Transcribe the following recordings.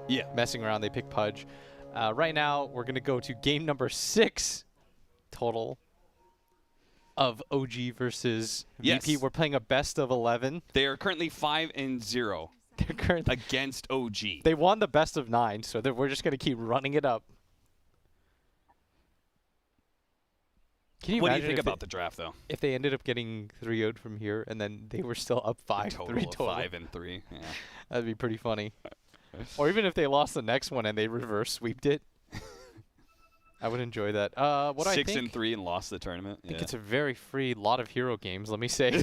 just messing around. They pick Pudge. Right now, we're going to go to game number 6 total of OG versus VP. We're playing a best of 11. They are currently 5-0 They're currently against OG. They won the best of 9, so we're just going to keep running it up. Can you what do imagine you think about the draft, though? If they ended up getting 3-0'd from here and then they were still up 5-3 total. 5-3. Yeah. That'd be pretty funny. Or even if they lost the next one and they reverse sweeped it. I would enjoy that. 6-3 and lost the tournament. I think it's a very free lot of hero games, let me say.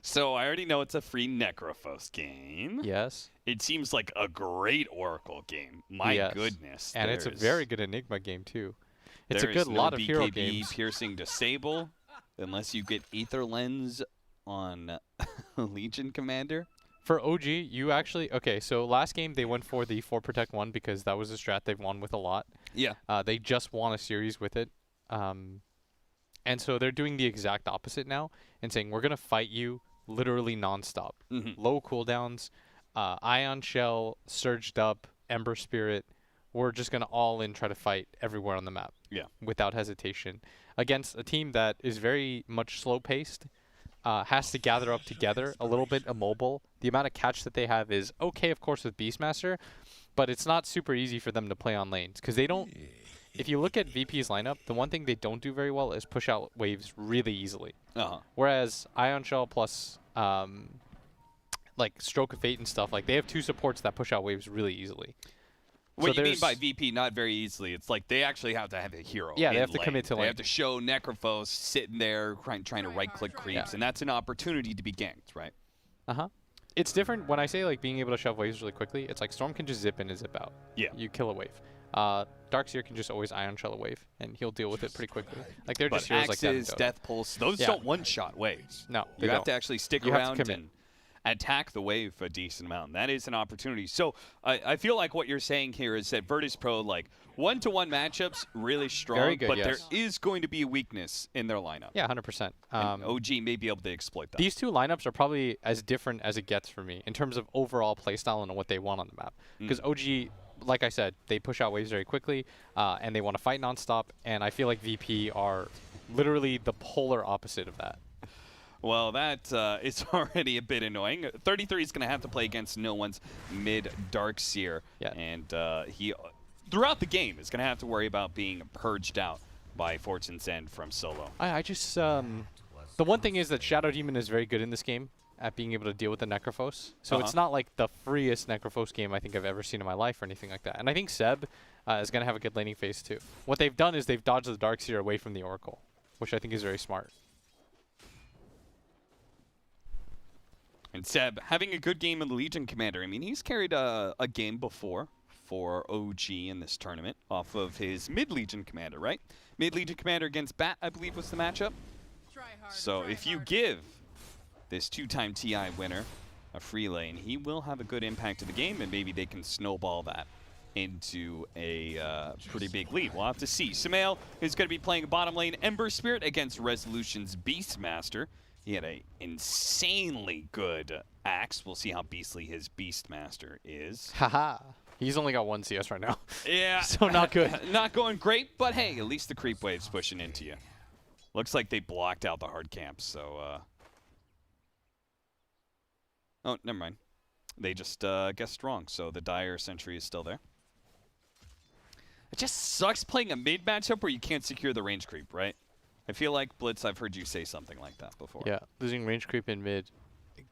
So I already know it's a free Necrophos game. Yes. It seems like a great Oracle game. My goodness. And it's a very good Enigma game, too. It's a good lot of BKB hero games. Piercing Disable, unless you get Aether Lens on Legion Commander. For OG, you actually... Okay, so last game they went for the 4 Protect 1 because that was a strat they've won with a lot. Yeah. They just won a series with it. And so they're doing the exact opposite now and saying, we're going to fight you literally nonstop. Low cooldowns, Ion Shell, Surged Up, Ember Spirit. We're just going to all in try to fight everywhere on the map. Yeah. Without hesitation. Against a team that is very much slow-paced, has to gather up together, a little bit immobile. The amount of catch that they have is okay, of course, with Beastmaster, but it's not super easy for them to play on lanes. Because they don't... If you look at VP's lineup, the one thing they don't do very well is push out waves really easily. Whereas Ion Shell plus... like Stroke of Fate and stuff, like they have 2 supports that push out waves really easily. What you mean by VP not very easily? It's like they actually have to have a hero. Yeah, they have to commit to lane. They have to show Necrophos sitting there trying to right-click creeps, and that's an opportunity to be ganked, right? It's different when I say like being able to shove waves really quickly. It's like Storm can just zip in and zip out. Yeah. You kill a wave. Darkseer can just always Ion Shell a wave, and he'll deal with it pretty quickly. Like they're just heroes like that. Axes, Death Pulse, those don't one-shot waves. No, you have to actually stick around and attack the wave a decent amount. That is an opportunity. So I feel like what you're saying here is that Virtus.pro, like, one-to-one matchups, really strong, very good, but there is going to be a weakness in their lineup. Yeah, 100%. And OG may be able to exploit that. These 2 lineups are probably as different as it gets for me in terms of overall playstyle and what they want on the map. Because OG, like I said, they push out waves very quickly, and they want to fight nonstop, and I feel like VP are literally the polar opposite of that. Well, that is already a bit annoying. 33 is going to have to play against no one's mid Darkseer. Yeah. And he, throughout the game, is going to have to worry about being purged out by Fortune's End from solo. I just... the one thing is that Shadow Demon is very good in this game at being able to deal with the Necrophos. So it's not like the freest Necrophos game I think I've ever seen in my life or anything like that. And I think Seb is going to have a good laning phase too. What they've done is they've dodged the Darkseer away from the Oracle, which I think is very smart. And Seb, having a good game in the Legion Commander. I mean, he's carried a game before for OG in this tournament off of his mid-Legion Commander, right? Mid-Legion Commander against Bat, I believe, was the matchup. So if you give this 2-time TI winner a free lane, he will have a good impact to the game, and maybe they can snowball that into a pretty big lead. We'll have to see. Sumail is going to be playing bottom lane Ember Spirit against Resolution's Beastmaster. He had an insanely good axe. We'll see how beastly his Beastmaster is. Haha. He's only got 1 CS right now. Yeah. So not good. Not going great, but hey, at least the creep wave's pushing into you. Looks like they blocked out the hard camps, so... Oh, never mind. They just guessed wrong, so the Dire Sentry is still there. It just sucks playing a mid matchup where you can't secure the range creep, right? I feel like, Blitz, I've heard you say something like that before. Yeah, losing range creep in mid.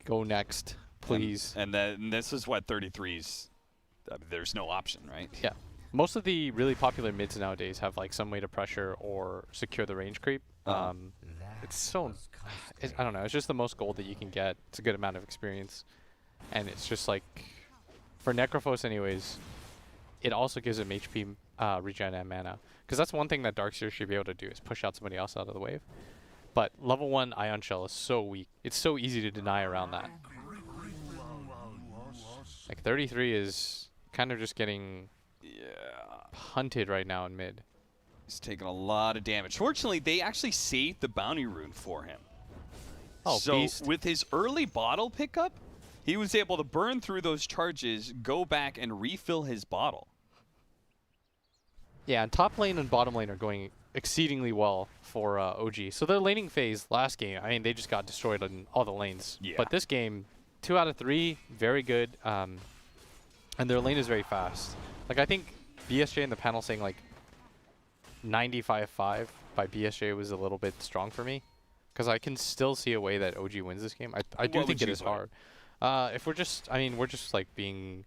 Go next, please. And then this is what 33's... there's no option, right? Yeah. Most of the really popular mids nowadays have like some way to pressure or secure the range creep. It's so... I don't know, it's just the most gold that you can get. It's a good amount of experience. And it's just like... For Necrophos anyways, it also gives him HP regen and mana. Because that's one thing that Darkseer should be able to do, is push out somebody else out of the wave. But level 1 Ion Shell is so weak. It's so easy to deny around that. Like 33 is kind of just getting punted right now in mid. He's taking a lot of damage. Fortunately, they actually saved the bounty rune for him. Oh, so beast. With his early bottle pickup, he was able to burn through those charges, go back and refill his bottle. Yeah, and top lane and bottom lane are going exceedingly well for OG. So their laning phase last game, I mean, they just got destroyed in all the lanes. Yeah. But this game, 2 out of 3, very good. And their lane is very fast. Like, I think BSJ in the panel saying, like, 95-5 by BSJ was a little bit strong for me. Because I can still see a way that OG wins this game. I do think it is hard. If we're just, I mean, we're just, like, doing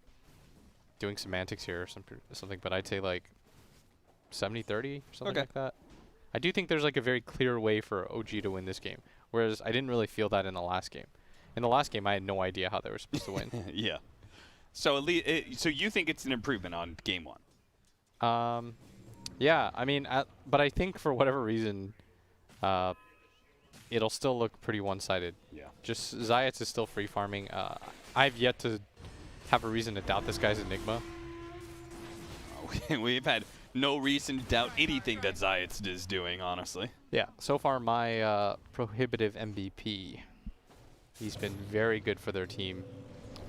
semantics here or something. But I'd say, like, 70-30, something like that. I do think there's like a very clear way for OG to win this game, whereas I didn't really feel that in the last game. In the last game, I had no idea how they were supposed to win. Yeah. So at least, so you think it's an improvement on game 1? Yeah. I mean, but I think for whatever reason, it'll still look pretty one-sided. Yeah. Just Zayats is still free farming. I've yet to have a reason to doubt this guy's Enigma. We've had no reason to doubt anything that Zayats is doing, honestly. Yeah, so far my prohibitive MVP. He's been very good for their team.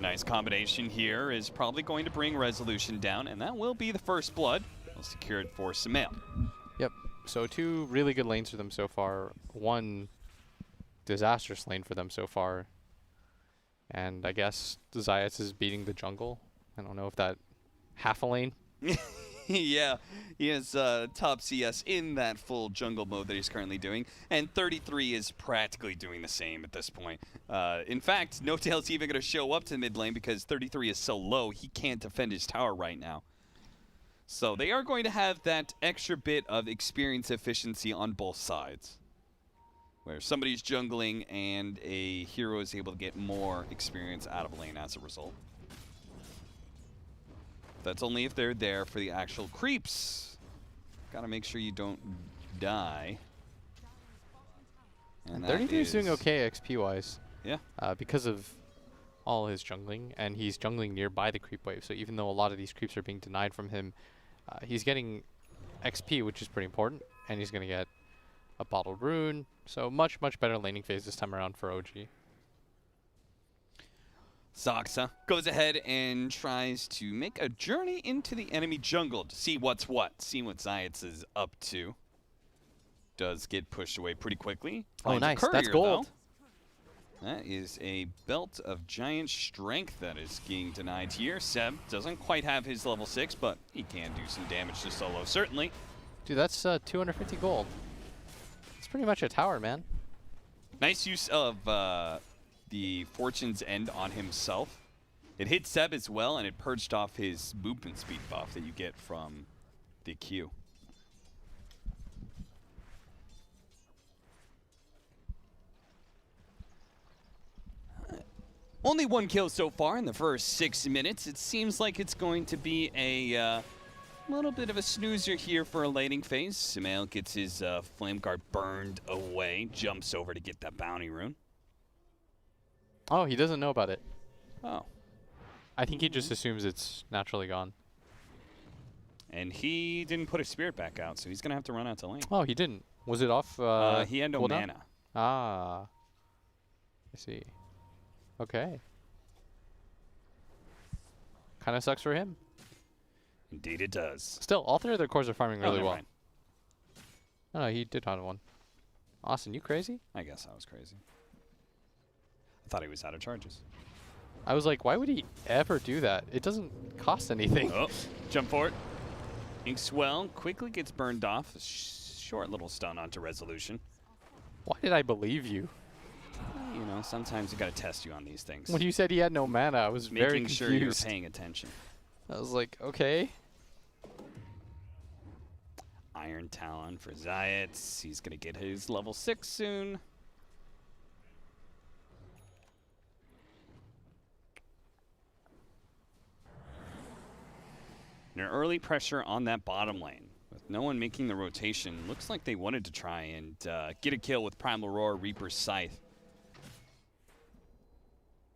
Nice combination here is probably going to bring Resolution down, and that will be the first blood. Well secured for Sumail. Yep, so 2 really good lanes for them so far. 1 disastrous lane for them so far. And I guess Zayats is beating the jungle. I don't know if that half a lane. Yeah, he has top CS in that full jungle mode that he's currently doing, and 33 is practically doing the same at this point. In fact, NoTail's even going to show up to mid lane because 33 is so low he can't defend his tower right now. So they are going to have that extra bit of experience efficiency on both sides, where somebody's jungling and a hero is able to get more experience out of lane as a result. That's only if they're there for the actual creeps. Gotta make sure you don't die. And 33 is doing okay XP-wise. Yeah. Because of all his jungling, and he's jungling nearby the creep wave. So even though a lot of these creeps are being denied from him, he's getting XP, which is pretty important, and he's going to get a bottled rune. So much, much better laning phase this time around for OG. Zoxa goes ahead and tries to make a journey into the enemy jungle to see what's what, see what Zayats is up to. Does get pushed away pretty quickly. Oh, nice. Courier, That's gold. Though. That is a belt of giant strength that is being denied here. Seb doesn't quite have his level 6, but he can do some damage to solo, certainly. Dude, that's 250 gold. It's pretty much a tower, man. Nice use of the Fortune's End on himself. It hit Seb as well, and it purged off his movement speed buff that you get from the Q. Only 1 kill so far in the first 6 minutes. It seems like it's going to be a little bit of a snoozer here for a laning phase. Sumail gets his flame guard burned away, jumps over to get that bounty rune. Oh, he doesn't know about it. Oh. I think he just assumes it's naturally gone. And he didn't put his spirit back out, so he's going to have to run out to lane. Oh, he didn't. Was it off? He had no cooldown? mana. Ah. I see. Okay. Kind of sucks for him. Indeed it does. Still, all 3 of their cores are farming really never well. mind. Oh, no, he did on one. Austin, you crazy? I guess I was crazy. I thought he was out of charges. I was like, why would he ever do that? It doesn't cost anything. Oh, jump for it. Inkswell quickly gets burned off. Short little stun onto Resolution. Why did I believe you? You know, sometimes you got to test you on these things. When you said he had no mana, I was very Making confused. sure you're paying attention. I was like, okay. Iron Talon for Zayats. He's going to get his level 6 soon. And an early pressure on that bottom lane. With no one making the rotation, looks like they wanted to try and get a kill with Primal Roar, Reaper's Scythe.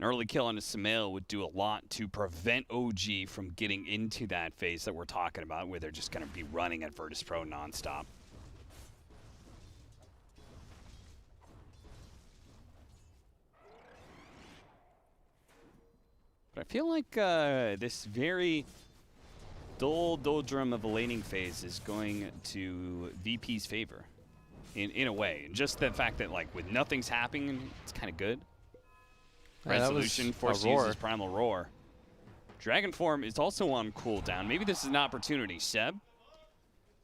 An early kill on a Sumail would do a lot to prevent OG from getting into that phase that we're talking about, where they're just going to be running at Virtus.pro nonstop. But I feel like this very doldrum of a laning phase is going to VP's favor in a way. And just the fact that, like, with nothing's happening, it's kind of good. Yeah, Resolution forced to use his Primal Roar. Dragon Form is also on cooldown. Maybe this is an opportunity. Seb,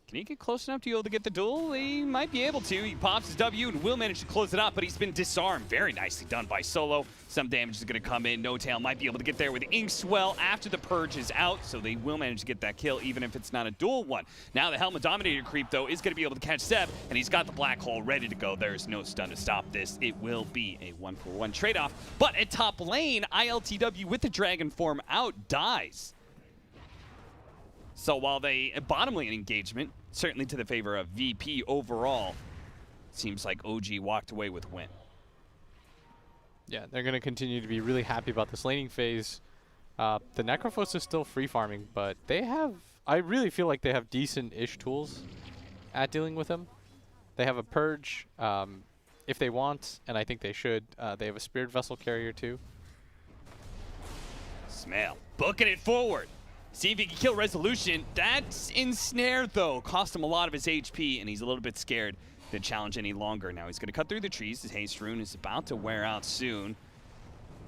can he get close enough to be able to get the duel? He might be able to. He pops his W and will manage to close it up, but he's been disarmed. Very nicely done by Solo. Some damage is going to come in. No Tail might be able to get there with Inkswell after the Purge is out, so they will manage to get that kill, even if it's not a dual one. Now the Helmet Dominator creep, though, is going to be able to catch Seb, and he's got the Black Hole ready to go. There's no stun to stop this. It will be a 1-for-1 trade-off. But at top lane, ILTW with the Dragon Form out dies. So while they bottom lane engagement, certainly to the favor of VP overall, seems like OG walked away with win. Yeah, they're going to continue to be really happy about this laning phase. The Necrophos is still free farming, but they have, I really feel like they have decent-ish tools at dealing with him. They have a Purge if they want, and I think they should. They have a Spirit Vessel Carrier too. Smell, booking it forward. See if he can kill Resolution. That's ensnared, though. Cost him a lot of his HP, and he's a little bit scared to challenge any longer. Now he's going to cut through the trees. His haste rune is about to wear out soon.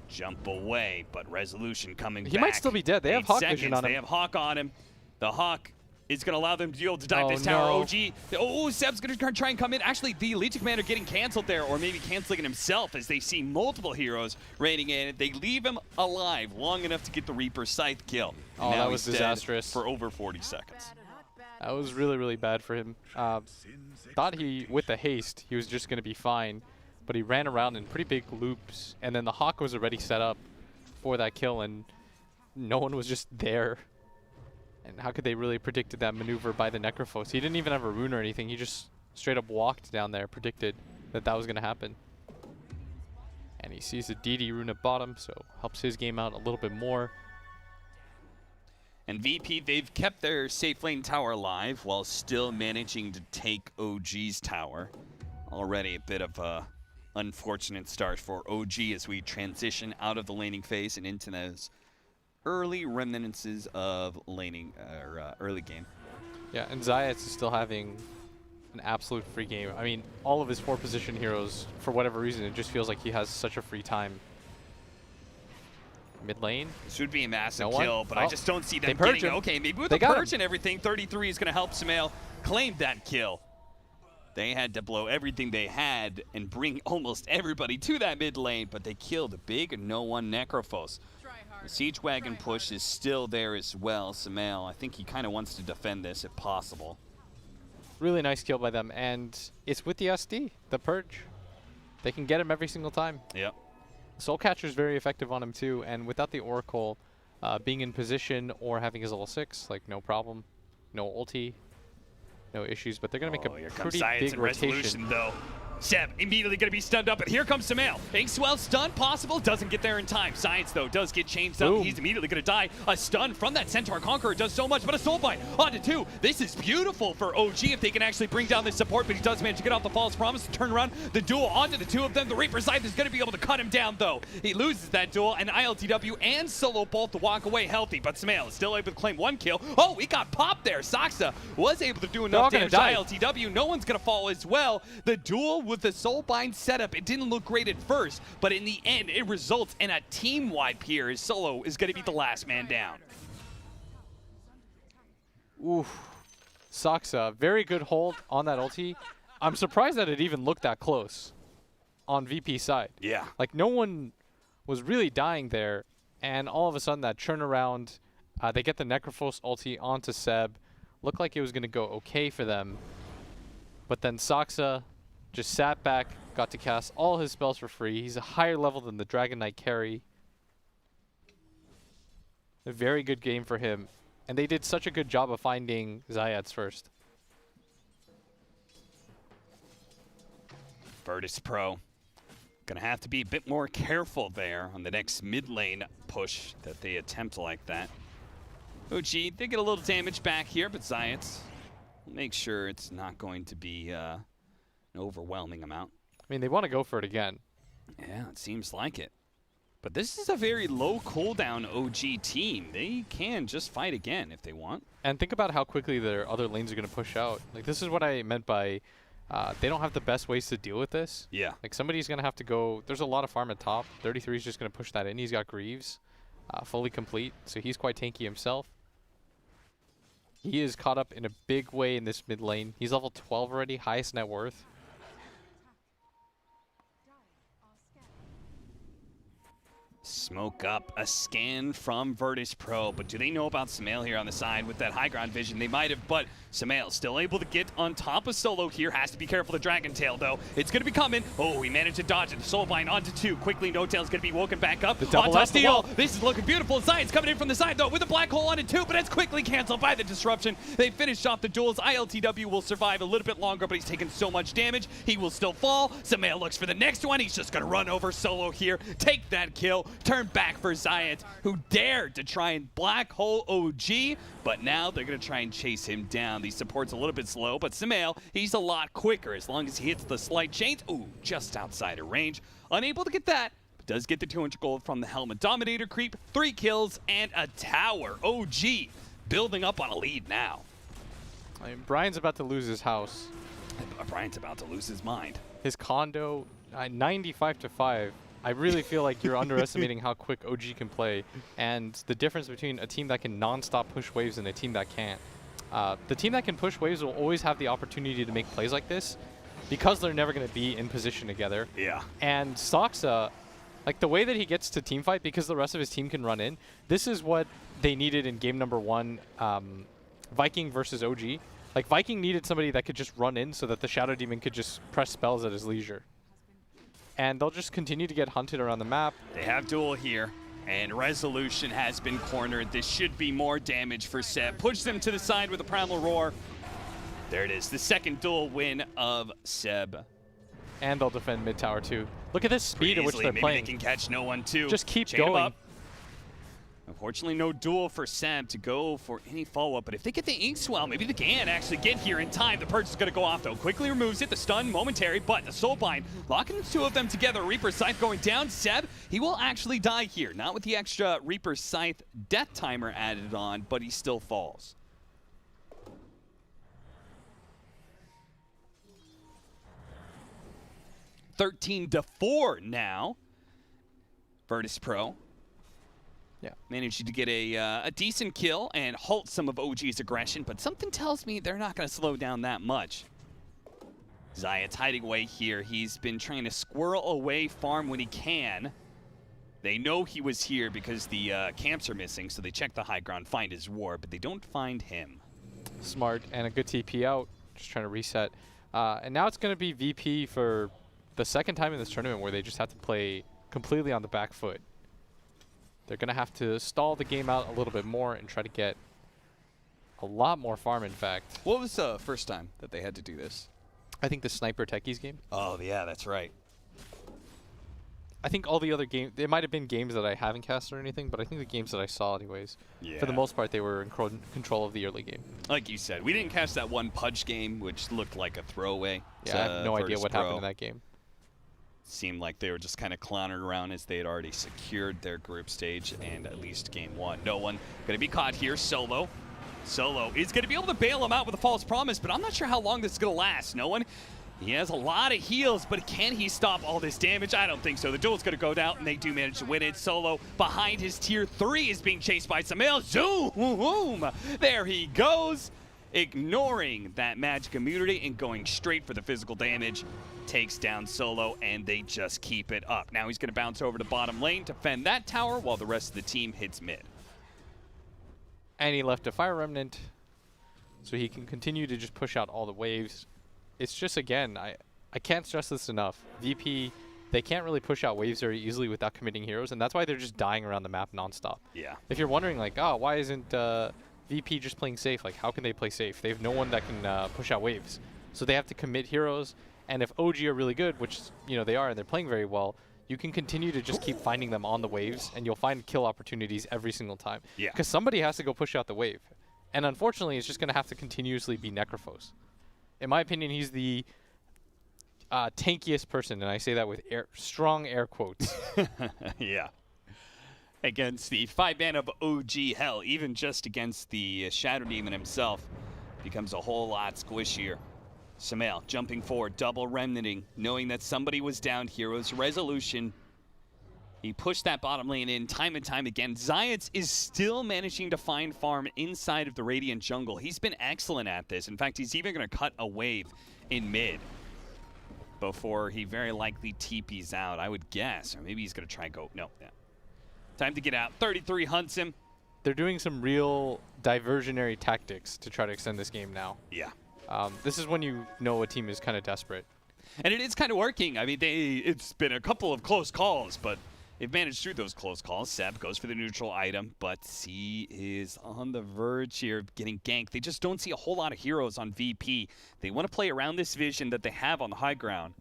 Jump away, but Resolution coming back. He might still be dead. They have Hawk vision on him. They have Hawk on him. The Hawk is going to allow them to be able to dive this tower. No. OG. Oh, Seb's going to try and come in. Actually, the Legion Commander getting canceled there, or maybe canceling it himself as they see multiple heroes raiding in. They leave him alive long enough to get the Reaper Scythe kill. Oh, now that was disastrous. For over 40 seconds. That was really, really bad for him. Thought with the haste, he was just going to be fine, but he ran around in pretty big loops, and then the Hawk was already set up for that kill, and no one was just there. And how could they really predicted that maneuver by the Necrophos? He didn't even have a rune or anything. He just straight up walked down there, predicted that that was going to happen. And he sees the DD rune at bottom, so helps his game out a little bit more. And VP, they've kept their safe lane tower alive while still managing to take OG's tower. Already a bit of a unfortunate start for OG as we transition out of the laning phase and into those early remnants of laning early game. Yeah, and Zayats is still having an absolute free game. I mean, all of his 4-position heroes, for whatever reason, it just feels like he has such a free time. Mid lane. This would be a massive No kill, one? but Oh, I just don't see them they purge getting him. Okay, maybe with They the got purge him. and everything, 33 is going to help Sumail claim that kill. They had to blow everything they had and bring almost everybody to that mid lane, but they killed a big no-one Necrophos. The Siege Wagon push is still there as well. Sumail, I think he kind of wants to defend this if possible. Really nice kill by them, and it's with the SD, the Purge. They can get him every single time. Yep. Soul Catcher is very effective on him too, and without the Oracle being in position or having his level 6, like no problem, no ulti, no issues. But they're gonna make a pretty big rotation. Resolution, though. Seb immediately going to be stunned up, but here comes Sumail. Inkswell stun possible, doesn't get there in time. Science, though, does get changed up. Boom. He's immediately going to die. A stun from that Centaur Conqueror does so much, but a Soulbind onto 2. This is beautiful for OG if they can actually bring down this support, but he does manage to get off the False Promise to turn around the duel onto the 2 of them. The Reaper Scythe is going to be able to cut him down, though. He loses that duel, and ILTW and Solo both to walk away healthy, but Sumail is still able to claim 1 kill. Oh, he got popped there. Saksa was able to do enough damage to ILTW. No one's going to fall as well. The duel with the Soulbind setup, it didn't look great at first, but in the end, it results in a team wipe here as Solo is going to be the last man down. Oof. Saksa, very good hold on that ulti. I'm surprised that it even looked that close on VP's side. Yeah. Like, no one was really dying there, and all of a sudden that churn around, they get the Necrophos ulti onto Seb. Looked like it was going to go okay for them, but then Saksa just sat back, got to cast all his spells for free. He's a higher level than the Dragon Knight carry. A very good game for him. And they did such a good job of finding Zayats first. Virtus.pro gonna have to be a bit more careful there on the next mid lane push that they attempt like that. OG, they get a little damage back here, but Zayats will make sure it's not going to be an overwhelming amount. I mean, they want to go for it again. Yeah, it seems like it. But this is a very low cooldown OG team. They can just fight again if they want. And think about how quickly their other lanes are going to push out. Like, this is what I meant by they don't have the best ways to deal with this. Yeah. Like, somebody's going to have to go. There's a lot of farm at top. 33 is just going to push that in. He's got Greaves fully complete, so he's quite tanky himself. He is caught up in a big way in this mid lane. He's level 12 already, highest net worth. Smoke up, a scan from Virtus.pro, but do they know about Sumail here on the side with that high ground vision? They might have, but Sumail still able to get on top of Solo here. Has to be careful of the Dragon Tail, though. It's going to be coming. Oh, he managed to dodge it. Soulbind onto 2. Quickly, No Tail's going to be woken back up. The double on top S steal. This is looking beautiful. Zion's coming in from the side, though, with a black hole onto 2, but it's quickly canceled by the disruption. They finished off the duels. ILTW will survive a little bit longer, but he's taken so much damage. He will still fall. Sumail looks for the next one. He's just going to run over Solo here, take that kill, turn back for Zayat, who dared to try and black hole OG, but now they're going to try and chase him down. The support's a little bit slow, but Sumail, he's a lot quicker as long as he hits the slight chains. Ooh, just outside of range. Unable to get that, but does get the 200 gold from the Helmet Dominator creep, 3 kills, and a tower. OG building up on a lead now. I mean, Brian's about to lose his house. Brian's about to lose his mind. His condo, 95-5. I really feel like you're underestimating how quick OG can play, and the difference between a team that can non-stop push waves and a team that can't. The team that can push waves will always have the opportunity to make plays like this because they're never going to be in position together. Yeah. And Soxa, like the way that he gets to team fight because the rest of his team can run in, this is what they needed in game number 1, Viking versus OG. Like, Viking needed somebody that could just run in so that the Shadow Demon could just press spells at his leisure. And they'll just continue to get hunted around the map. They have duel here, and Resolution has been cornered. This should be more damage for Seb. Push them to the side with a Primal Roar. There it is, the second duel win of Seb. And they'll defend mid tower too. Look at this speed at which they're Maybe playing. They can catch no one too. Just keep Chain 'em going. up. Unfortunately, no duel for Seb to go for any follow-up, but if they get the Ink Swell, maybe they can actually get here in time. The Purge is going to go off, though. Quickly removes it. The stun, momentary, but the Soulbind locking the 2 of them together. Reaper Scythe going down. Seb, he will actually die here. Not with the extra Reaper Scythe death timer added on, but he still falls. (13-4) now. Virtus.pro. Yeah. Managed to get a decent kill and halt some of OG's aggression, but something tells me they're not going to slow down that much. Zayat's hiding away here. He's been trying to squirrel away farm when he can. They know he was here because the camps are missing, so they check the high ground, find his ward, but they don't find him. Smart, and a good TP out. Just trying to reset. And now it's going to be VP for the second time in this tournament where they just have to play completely on the back foot. They're going to have to stall the game out a little bit more and try to get a lot more farm, in fact. What was the first time that they had to do this? I think the Sniper Techies game. Oh, yeah, that's right. I think all the other games, there might have been games that I haven't cast or anything, but I think the games that I saw anyways, for the most part, they were in control of the early game. Like you said, we didn't catch that one Pudge game, which looked like a throwaway. Yeah, I have no idea what happened in that game. Seemed like they were just kind of clowning around as they had already secured their group stage and at least game 1. No one going to be caught here. Solo is going to be able to bail him out with a false promise, but I'm not sure how long this is going to last. No one. He has a lot of heals, but can he stop all this damage? I don't think so. The duel's going to go down, and they do manage to win it. Solo behind his tier 3 is being chased by Sumail. Zoom! There he goes, ignoring that magic immunity and going straight for the physical damage. Takes down Solo, and they just keep it up. Now he's going to bounce over to bottom lane to fend that tower while the rest of the team hits mid. And he left a Fire Remnant, so he can continue to just push out all the waves. It's just, again, I can't stress this enough. VP, they can't really push out waves very easily without committing heroes, and that's why they're just dying around the map nonstop. Yeah. If you're wondering, like, oh, why isn't VP just playing safe? Like, how can they play safe? They have no one that can push out waves. So they have to commit heroes. And if OG are really good, which they are, and they're playing very well, you can continue to just keep finding them on the waves, and you'll find kill opportunities every single time. Yeah. Because somebody has to go push out the wave. And unfortunately, it's just going to have to continuously be Necrophos. In my opinion, he's the tankiest person, and I say that with strong air quotes. Yeah. against the 5-man of OG. Hell, even just against the Shadow Demon himself becomes a whole lot squishier. Sumail jumping forward, double remnanting, knowing that somebody was down. Hero's resolution. He pushed that bottom lane in time and time again. Zayats is still managing to find farm inside of the Radiant jungle. He's been excellent at this. In fact, he's even going to cut a wave in mid before he very likely TPs out, I would guess. Or maybe he's going to try go. No, yeah. Time to get out. 33 hunts him. They're doing some real diversionary tactics to try to extend this game now. Yeah. This is when you know a team is kind of desperate. And it is kind of working. I mean, it's been a couple of close calls, but they've managed through those close calls. Seb goes for the neutral item, but he is on the verge here of getting ganked. They just don't see a whole lot of heroes on VP. They want to play around this vision that they have on the high ground.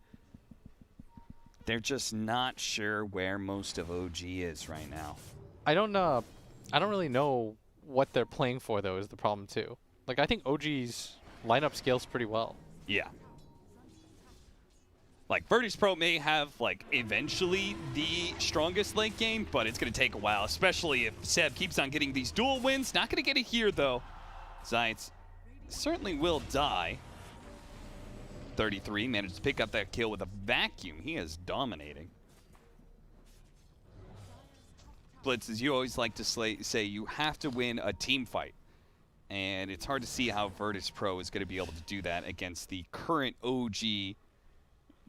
They're just not sure where most of OG is right now. I don't really know what they're playing for, though, is the problem, too. Like, I think OG's lineup scales pretty well. Yeah. Like, Virtus.pro may have, like, eventually the strongest late game, but it's going to take a while, especially if Seb keeps on getting these dual wins. Not going to get it here, though. Zayats certainly will die. 33 managed to pick up that kill with a vacuum. He is dominating. Blitz, as you always like to say, you have to win a team fight. And it's hard to see how Virtus.pro is going to be able to do that against the current OG.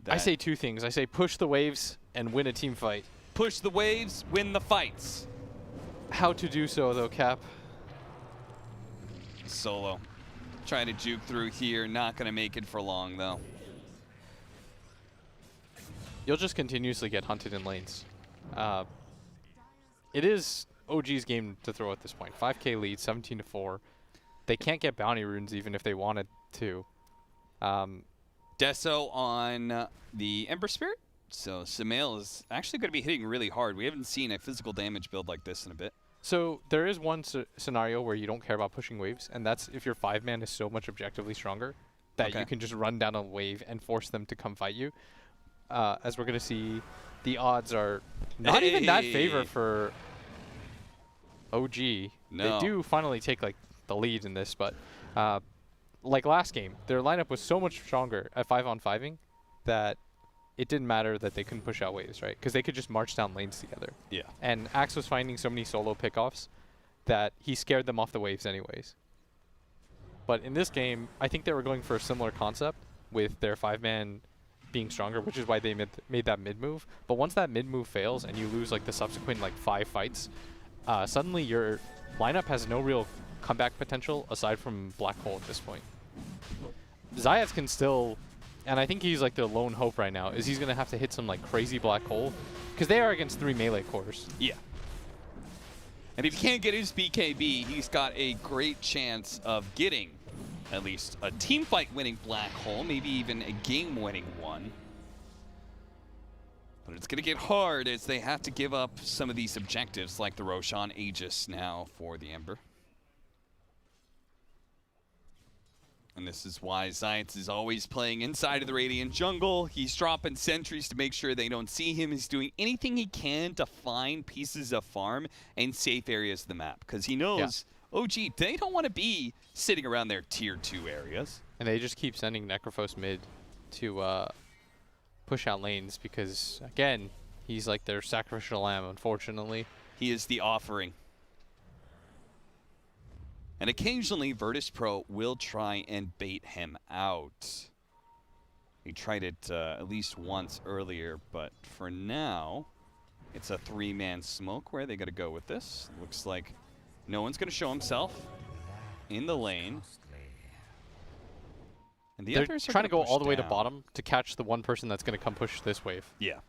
I say two things. I say push the waves and win a team fight. Push the waves, win the fights. How to do so, though, Cap? Solo. Trying to juke through here. Not going to make it for long, though. You'll just continuously get hunted in lanes. It is OG's game to throw at this point. 5K lead, 17-4. They can't get bounty runes even if they wanted to. Deso on the Ember Spirit. So Sumail is actually going to be hitting really hard. We haven't seen a physical damage build like this in a bit. So there is one scenario where you don't care about pushing waves, and that's if your 5-man is so much objectively stronger that you can just run down a wave and force them to come fight you. As we're going to see, the odds are not even that favor for OG. No. They do finally take like the lead in this, but like last game, their lineup was so much stronger at 5-on-5ing that it didn't matter that they couldn't push out waves, right? Because they could just march down lanes together. Yeah. And Axe was finding so many solo pickoffs that he scared them off the waves anyways. But in this game, I think they were going for a similar concept with their 5-man being stronger, which is why they made that mid move. But once that mid move fails and you lose like the subsequent like 5 fights, suddenly your lineup has no real comeback potential aside from Black Hole at this point. Zayats can still, and I think he's like the lone hope right now, is he's going to have to hit some like crazy Black Hole because they are against 3 melee cores. Yeah. And if he can't get his BKB, he's got a great chance of getting at least a team fight winning Black Hole, maybe even a game winning one. But it's going to get hard as they have to give up some of these objectives like the Roshan Aegis now for the Ember. And this is why Zayats is always playing inside of the Radiant jungle. He's dropping sentries to make sure they don't see him. He's doing anything he can to find pieces of farm and safe areas of the map. Because he knows, OG, they don't want to be sitting around their tier 2 areas. And they just keep sending Necrophos mid to push out lanes because, again, he's like their sacrificial lamb, unfortunately. He is the offering. And occasionally, Virtus.pro will try and bait him out. He tried it at least once earlier, but for now, it's a 3-man smoke. Where are they going to go with this? Looks like no one's going to show himself in the lane. And the They're others are trying to go push all the way to down. bottom to catch the one person that's going to come push this wave. Yeah.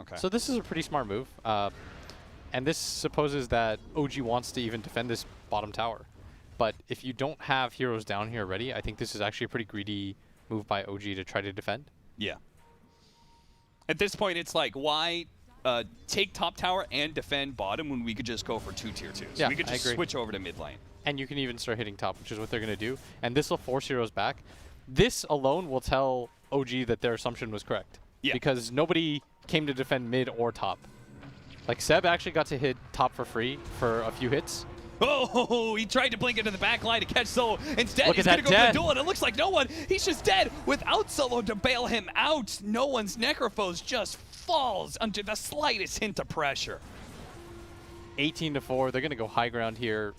Okay. So this is a pretty smart move. And this supposes that OG wants to even defend this bottom tower. But if you don't have heroes down here already, I think this is actually a pretty greedy move by OG to try to defend. Yeah. At this point, it's like, why take top tower and defend bottom when we could just go for 2 tier 2s? Yeah, we could just I agree. switch over to mid lane. And you can even start hitting top, which is what they're going to do. And this will force heroes back. This alone will tell OG that their assumption was correct. Yeah. Because nobody came to defend mid or top. Like, Seb actually got to hit top for free for a few hits. Oh, he tried to blink into the back line to catch Solo. Instead, Look he's at going to that go for death. the duel, and it looks like no one. He's just dead without Solo to bail him out. No one's Necrophos just falls under the slightest hint of pressure. 18-4. They're going to go high ground here.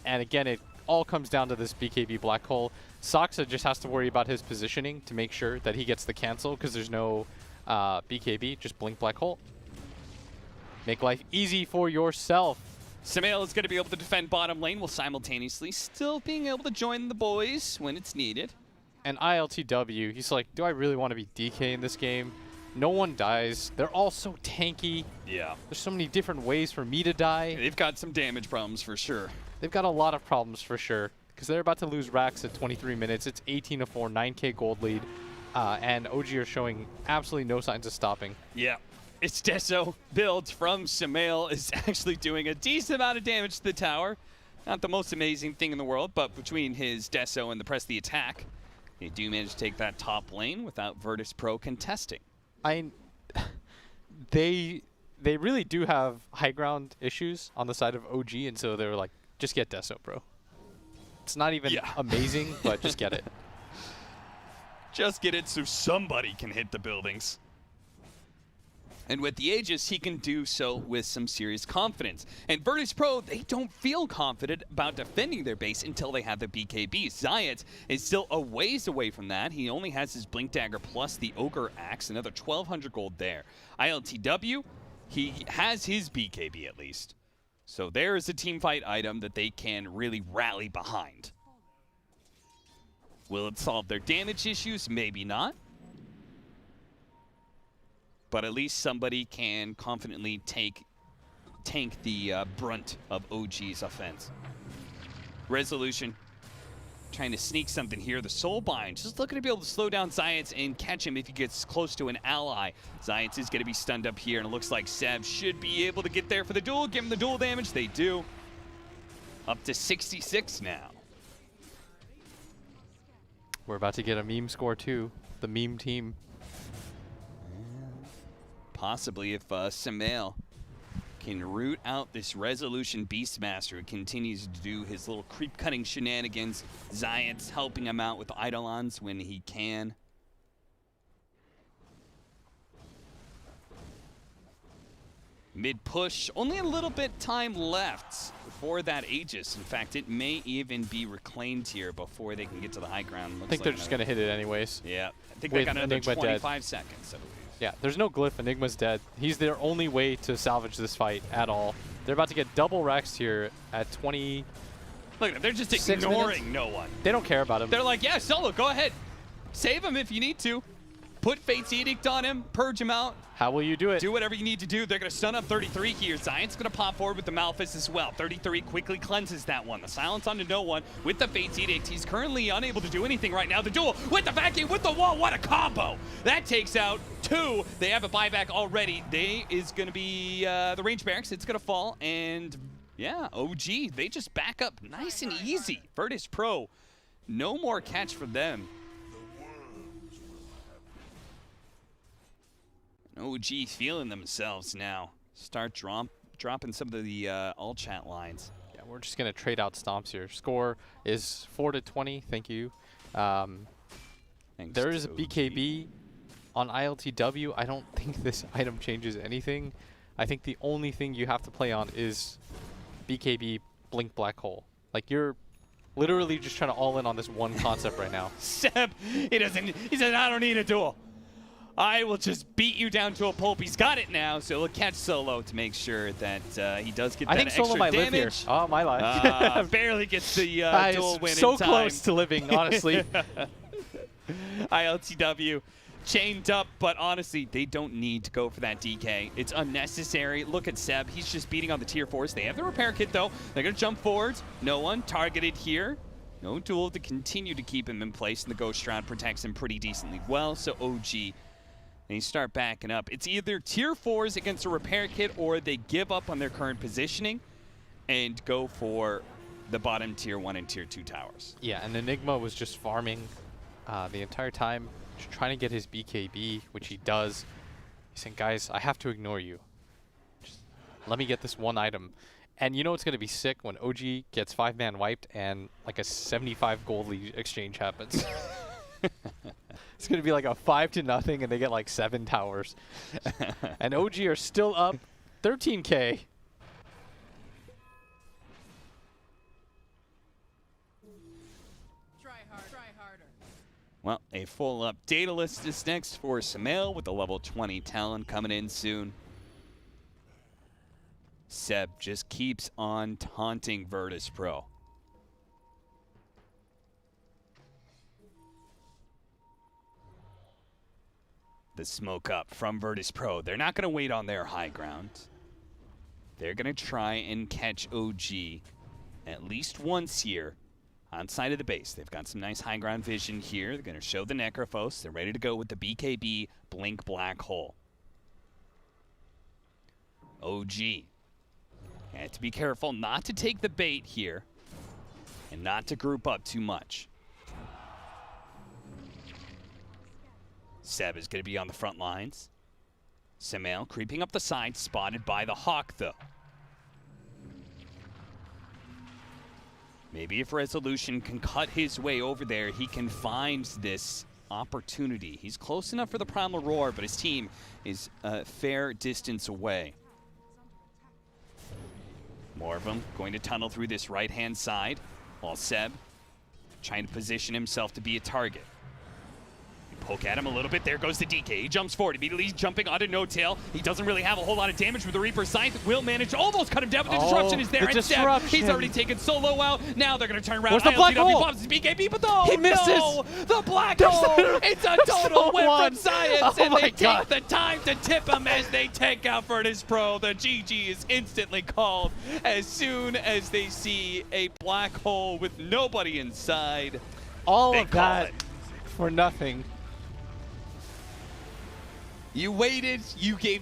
And again, it all comes down to this BKB black hole. Soxa just has to worry about his positioning to make sure that he gets the cancel because there's no BKB. Just blink black hole. Make life easy for yourself. Samael is going to be able to defend bottom lane while simultaneously still being able to join the boys when it's needed. And ILTW, he's like, do I really want to be DK in this game? No one dies. They're all so tanky. Yeah. There's so many different ways for me to die. They've got some damage problems for sure. They've got a lot of problems for sure because they're about to lose racks at 23 minutes. It's 18-4, 9K gold lead. And OG are showing absolutely no signs of stopping. Yeah. Its Deso build from Samael is actually doing a decent amount of damage to the tower. Not the most amazing thing in the world, but between his Deso and the press the attack, they do manage to take that top lane without Virtus.pro contesting. They really do have high ground issues on the side of OG, and so they were like, just get Deso, bro. It's not even amazing, but just get it. Just get it so somebody can hit the buildings. And with the Aegis, he can do so with some serious confidence. And Virtus.pro, they don't feel confident about defending their base until they have the BKB. Zayat is still a ways away from that. He only has his Blink Dagger plus the Ogre Axe, another 1,200 gold there. ILTW, he has his BKB at least. So there is a teamfight item that they can really rally behind. Will it solve their damage issues? Maybe not. But at least somebody can confidently tank the brunt of OG's offense. Resolution trying to sneak something here. The Soulbind just looking to be able to slow down Zayat and catch him if he gets close to an ally. Zayat is going to be stunned up here, and it looks like Seb should be able to get there for the duel. Give him the duel damage. They do. Up to 66 now. We're about to get a meme score too. The meme team. Possibly if Samael can root out this Resolution Beastmaster who continues to do his little creep-cutting shenanigans. Zayat's helping him out with Eidolons when he can. Mid-push, only a little bit time left for that Aegis. In fact, it may even be reclaimed here before they can get to the high ground. I think they're just going to hit it anyways. Yeah, I think they got another Enigma 25 seconds, I believe. Yeah, there's no glyph. Enigma's dead. He's their only way to salvage this fight at all. They're about to get double Rex here at 20. Look, they're just ignoring no one. They don't care about him. They're like, yeah, Solo, go ahead. Save him if you need to. Put Fate's Edict on him. Purge him out. How will you do it? Do whatever you need to do. They're going to stun up 33 here. Zayat's going to pop forward with the Malphus as well. 33 quickly cleanses that one. The silence onto no one with the Fate's Edict. He's currently unable to do anything right now. The duel with the vacuum, with the wall. What a combo. That takes out two. They have a buyback already. They is going to be the range barracks. It's going to fall. And yeah, OG, they just back up nice and easy. Virtus.pro, no more catch for them. OG feeling themselves now. Start dropping some of the all chat lines. Yeah, we're just going to trade out stomps here. Score is 4-20. Thank you. There is a BKB on ILTW. I don't think this item changes anything. I think the only thing you have to play on is BKB Blink Black Hole. Like, you're literally just trying to all in on this one concept right now. Seb, he said, I don't need a duel. I will just beat you down to a pulp. He's got it now, so he'll catch Solo to make sure that he does get that extra Solo might damage. live here. Oh, my life. Barely gets the duel win so in time. close to living, honestly. ILTW chained up, but honestly, they don't need to go for that DK. It's unnecessary. Look at Seb. He's just beating on the tier 4s. They have the repair kit, though. They're going to jump forward. No one targeted here. No duel to continue to keep him in place, and the Ghost Shroud protects him pretty decently well, so OG... They start backing up. It's either tier 4s against a repair kit or they give up on their current positioning and go for the bottom tier 1 and tier 2 towers. Yeah, and Enigma was just farming the entire time, just trying to get his BKB, which he does. He's saying, guys, I have to ignore you. Just let me get this one item. And you know it's going to be sick when OG gets 5-man wiped and like a 75 gold lead exchange happens. It's going to be like a 5-0 and they get like 7 towers. And OG are still up 13K. Well, a full up data list is next for Samael with the level 20 talent coming in soon. Seb just keeps on taunting Virtus.pro. The smoke up from Virtus.pro. They're not going to wait on their high ground. They're going to try and catch OG at least once here. Outside of the base, they've got some nice high ground vision here. They're going to show the Necrophos. They're ready to go with the BKB Blink Black Hole. OG. You have to be careful not to take the bait here and not to group up too much. Seb is going to be on the front lines. Samael creeping up the side, spotted by the Hawk though. Maybe if Resolution can cut his way over there, he can find this opportunity. He's close enough for the Primal Roar, but his team is a fair distance away. More of them going to tunnel through this right-hand side, while Seb trying to position himself to be a target. Poke at him a little bit. There goes the DK. He jumps forward. Immediately jumping onto No Tail. He doesn't really have a whole lot of damage with the Reaper Scythe. Will manage to almost cut him down, but the disruption is there. And Seb, he's already taken solo out. Now they're going to turn around. Where's the black hole? Pops his BKB, but no, he misses. No, the black hole. It's a total win from Science, and they take the time to tip him as they take out Virtus.pro. The GG is instantly called as soon as they see a black hole with nobody inside. All of that for nothing. You waited, you gave